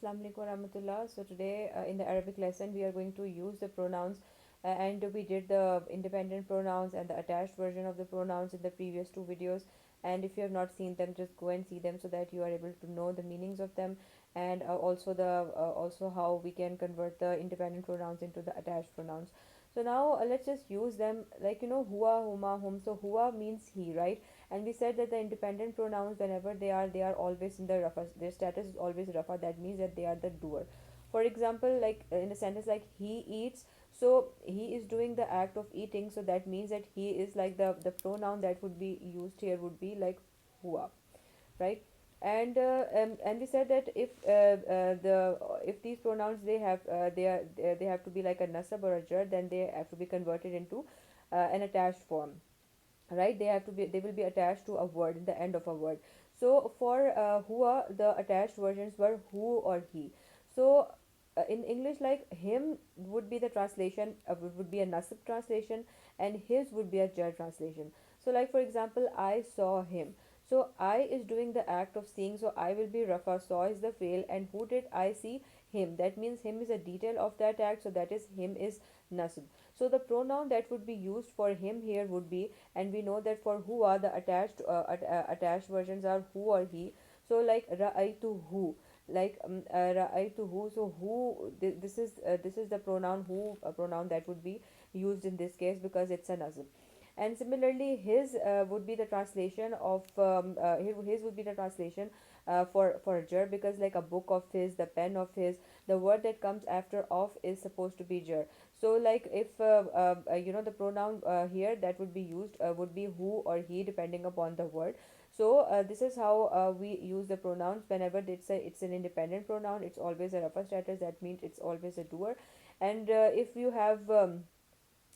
Assalamu alaikum warahmatullah. So today in the Arabic lesson we are going to use the pronouns and we did the independent pronouns and the attached version of the pronouns in the previous two videos, and if you have not seen them, just go and see them so that you are able to know the meanings of them, and also how we can convert the independent pronouns into the attached pronouns. So now let's just use them, like huwa, huma, hum. So huwa means he, right? And we said that the independent pronouns, whenever they are always in the rafa, their status is always rafa. That means that they are the doer. For example, like in a sentence like he eats, so he is doing the act of eating, so that means that he is like the pronoun that would be used here would be like huwa, right? And we said that if these pronouns they have to be like a nasab or a jar, then they have to be converted into an attached form, right? They will be attached to a word in the end of a word. So for huwa, the attached versions were who or he. So in English, like him would be the translation, would be a nasib translation, and his would be a jar translation. So like for example, I saw him. So I is doing the act of seeing, so I will be rafa, saw is the fail, and who did I see? Him. That means him is a detail of that act, so that is him is nasib. So the pronoun that would be used for him here would be, and we know that for who are the attached versions are who or he. So like ra'aytu who, like ra'aytu who. So who, this is the pronoun who, a pronoun that would be used in this case because it's a nazm. And similarly his would be the translation of his would be the translation for a jar, because like a book of his, the pen of his, the word that comes after of is supposed to be jar. So like if the pronoun here that would be used would be who or he depending upon the word. So this is how we use the pronouns. Whenever it's an independent pronoun, it's always a rafa status. That means it's always a doer. And if you have a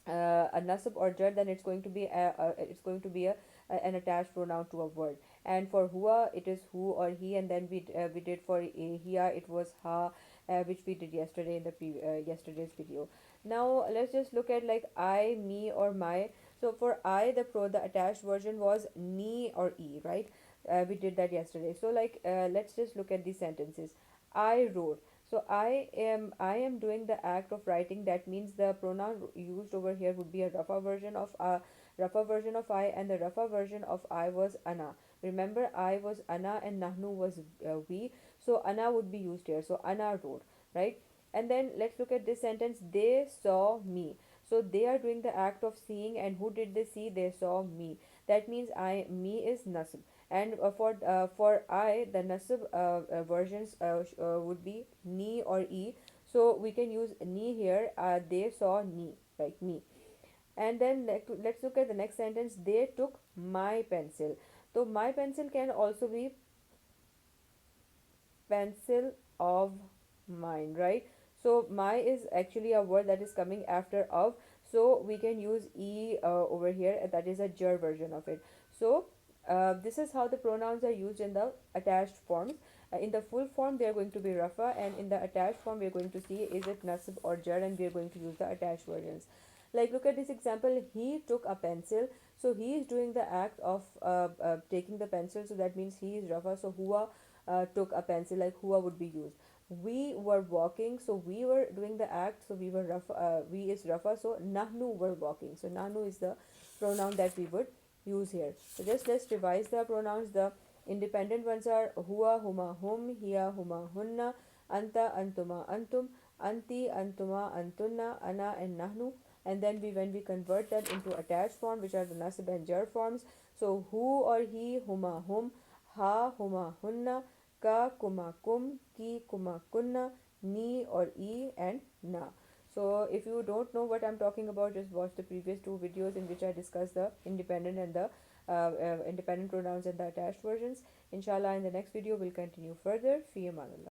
nasab or jar, then it's going to be an attached pronoun to a word. And for huwa, it is who or he, and then we did for hiya, it was ha, which we did yesterday in the yesterday's video. Now let's just look at like I, me, or my. So for I, the attached version was ni or e, right? We did that yesterday. So like let's just look at these sentences. I wrote. So I am doing the act of writing. That means the pronoun used over here would be a rafa version of I, and the rafa version of I was ana. Remember, I was ana and nahnu was we. So ana would be used here. So ana wrote, right? And then let's look at this sentence. They saw me. So they are doing the act of seeing, and who did they see? They saw me. That means I, me is nasb. And for I, the nasib versions would be ni or e. So we can use ni here. They saw ni, like me. And then let's look at the next sentence. They took my pencil. So my pencil can also be pencil of mine, right? So my is actually a word that is coming after of, so we can use e over here, and that is a jar version of it. So this is how the pronouns are used in the attached forms. In the full form they are going to be rafa, and in the attached form we are going to see is it nasib or jar, and we are going to use the attached versions. Like look at this example. He took a pencil. So he is doing the act of taking the pencil, so that means he is rafa. So huwa took a pencil, like huwa would be used. We were walking, so we were doing the act, so we were rafa, we is rafa. So nahnu were walking, so nahnu is the pronoun that we would use here. So just let's revise the pronouns. The independent ones are huwa, huma, hum, hiya, huma, hunna, anta, antuma, antum, anti, antuma, antunna, ana, and nahnu. And then when we convert that into attached form, which are the nasib and jar forms, so who or he, huma, hum, ha, huma, hunna, ka, kuma, kum, ki, kuma, kunna, ni or e, and na. So if you don't know what I'm talking about, just watch the previous two videos in which I discuss the independent and the independent pronouns and the attached versions. Inshallah, in the next video we'll continue further. Fi amanullah.